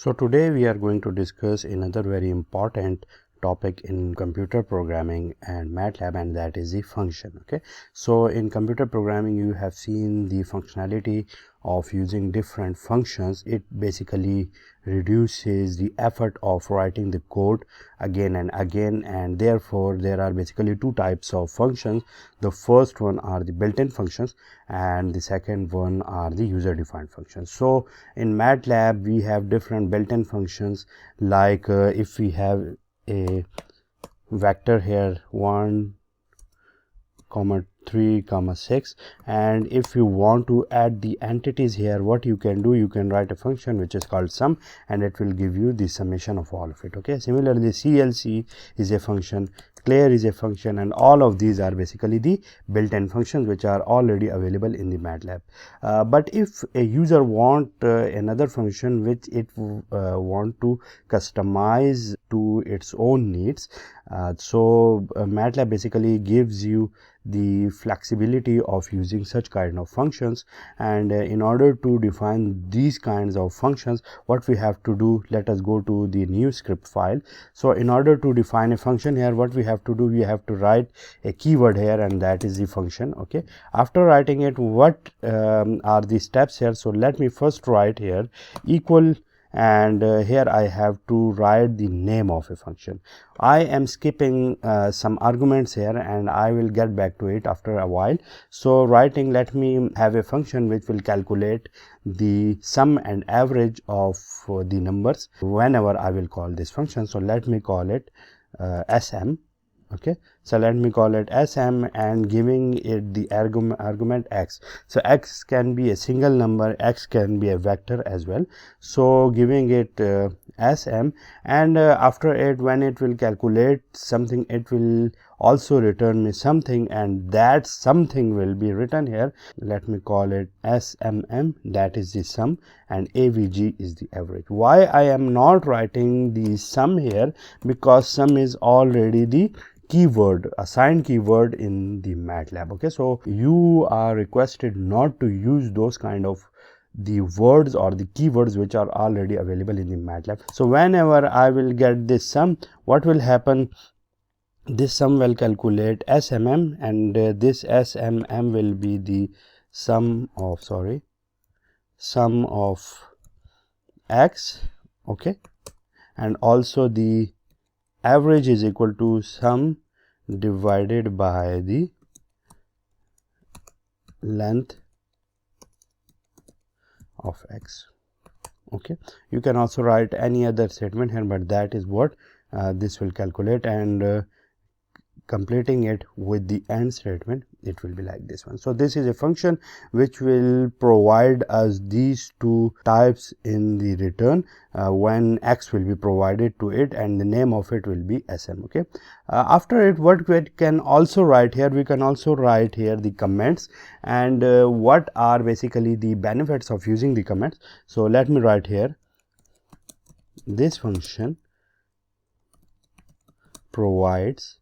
So today we are going to discuss another very important topic in computer programming and MATLAB, and that is the function. Okay, so in computer programming you have seen the functionality of using different functions. It basically reduces the effort of writing the code again and again, and therefore there are basically two types of functions. The first one are the built-in functions and the second one are the user-defined functions. So in MATLAB we have different built-in functions, like if we have a vector here 1, 3, 6, and if you want to add the entities here, what you can do, you can write a function which is called sum, and it will give you the summation of all of it. Okay, similarly CLC is a function, clear is a function, and all of these are basically the built-in functions which are already available in the MATLAB. But if a user want another function which it want to customize to its own needs, so MATLAB basically gives you the flexibility of using such kind of functions. And in order to define these kinds of functions, what we have to do, let us go to the new script file. So in order to define a function here, what we have to do, we have to write a keyword here, and that is the function. Okay, after writing it, what are the steps here? So let me first write here equal, and here I have to write the name of a function. I am skipping some arguments here, and I will get back to it after a while. So writing, let me have a function which will calculate the sum and average of the numbers whenever I will call this function. So let me call it sm. Okay, so let me call it sm and giving it the argument x. So x can be a single number, x can be a vector as well. So giving it sm, and after it, when it will calculate something, it will also return me something, and that something will be written here. Let me call it smm, that is the sum, and avg is the average. Why I am not writing the sum here? Because sum is already the keyword, assigned keyword in the MATLAB. Okay, so you are requested not to use those kind of the words or the keywords which are already available in the MATLAB. So whenever I will get this sum, what will happen? This sum will calculate smm, and this smm will be the sum of x. Okay, and also the average is equal to sum divided by the length of x. Okay, you can also write any other statement here, but that is what this will calculate, and completing it with the end statement, it will be like this one. So this is a function which will provide us these two types in the return when x will be provided to it, and the name of it will be sm. Okay, after it, what we can also write here, we can also write here the comments, and what are basically the benefits of using the comments. So let me write here, this function provides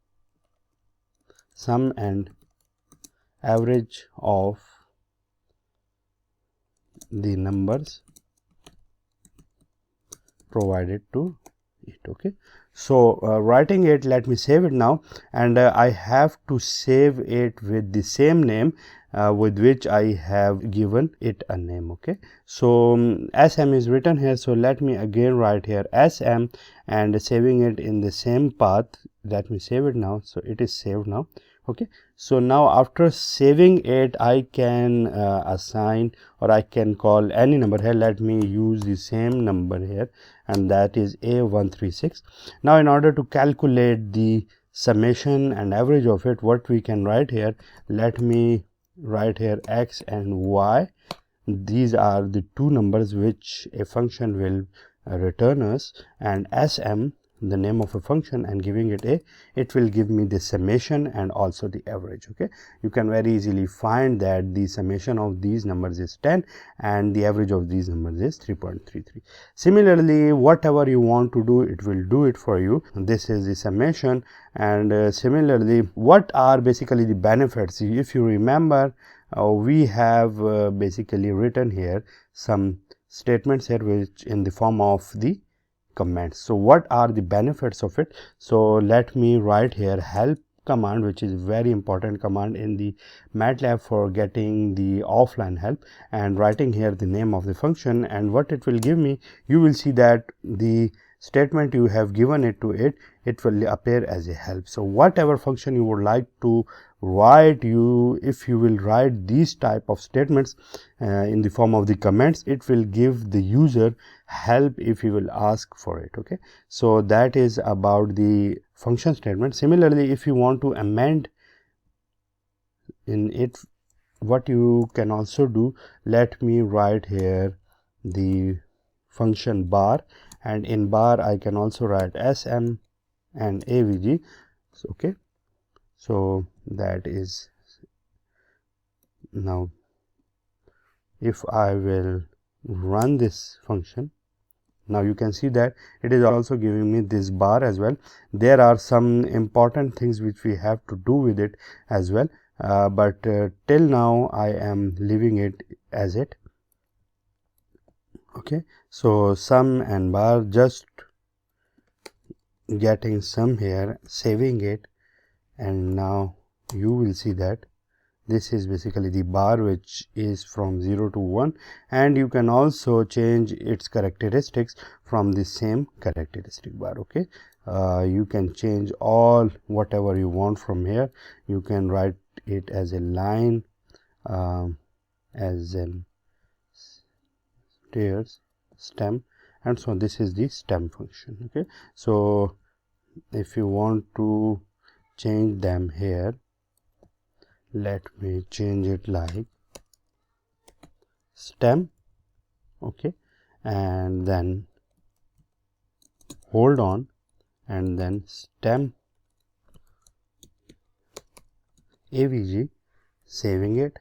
sum and average of the numbers provided to it. Okay, so writing it, let me save it now, and I have to save it with the same name with which I have given it a name. Okay, so sm is written here, so let me again write here sm and saving it in the same path. Let me save it now. So it is saved now. Okay, so now after saving it, I can assign, or I can call any number here. Let me use the same number here, and that is a136. Now in order to calculate the summation and average of it, what we can write here, let me write here x and y. These are the two numbers which a function will return us, and sm, the name of a function, and giving it a, it will give me the summation and also the average. Okay, you can very easily find that the summation of these numbers is 10 and the average of these numbers is 3.33. Similarly, whatever you want to do, it will do it for you. This is the summation, and similarly, what are basically the benefits? If you remember, we have basically written here some statements here which in the form of the comments. So what are the benefits of it? So let me write here help command, which is very important command in the MATLAB for getting the offline help, and writing here the name of the function, and what it will give me, you will see that the statement you have given it to it will appear as a help. So whatever function you would like to write, if you will write these type of statements in the form of the comments, it will give the user help if you will ask for it. Okay, so that is about the function statement. Similarly, if you want to amend in it, what you can also do, let me write here the function bar, and in bar I can also write sm and avg. Okay, so that is, now if I will run this function, now you can see that it is also giving me this bar as well. There are some important things which we have to do with it as well, but till now I am leaving it as it. Okay, so sum and bar, just getting sum here, saving it, and now you will see that this is basically the bar which is from 0 to 1, and you can also change its characteristics from the same characteristic bar. Okay, you can change all whatever you want from here. You can write it as a line, as in stairs, stem, and so this is the stem function. Okay, so if you want to change them here, let me change it like stem. Okay, and then hold on, and then stem avg, saving it.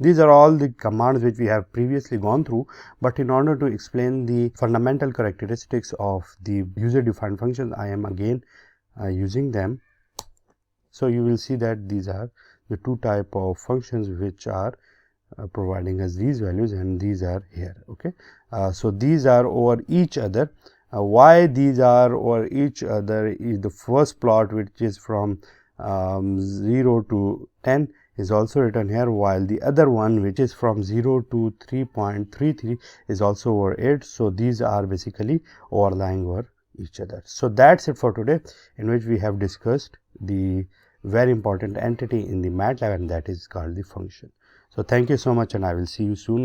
These are all the commands which we have previously gone through, but in order to explain the fundamental characteristics of the user defined functions, I am again using them. So you will see that these are the two type of functions which are providing us these values, and these are here. Okay, so these are over each other. Why these are over each other is the first plot, which is from 0 to 10, is also written here, while the other one, which is from 0 to 3.33, is also over it. So these are basically overlying over each other. So that's it for today, in which we have discussed the very important entity in the MATLAB, and that is called the function. So thank you so much, and I will see you soon.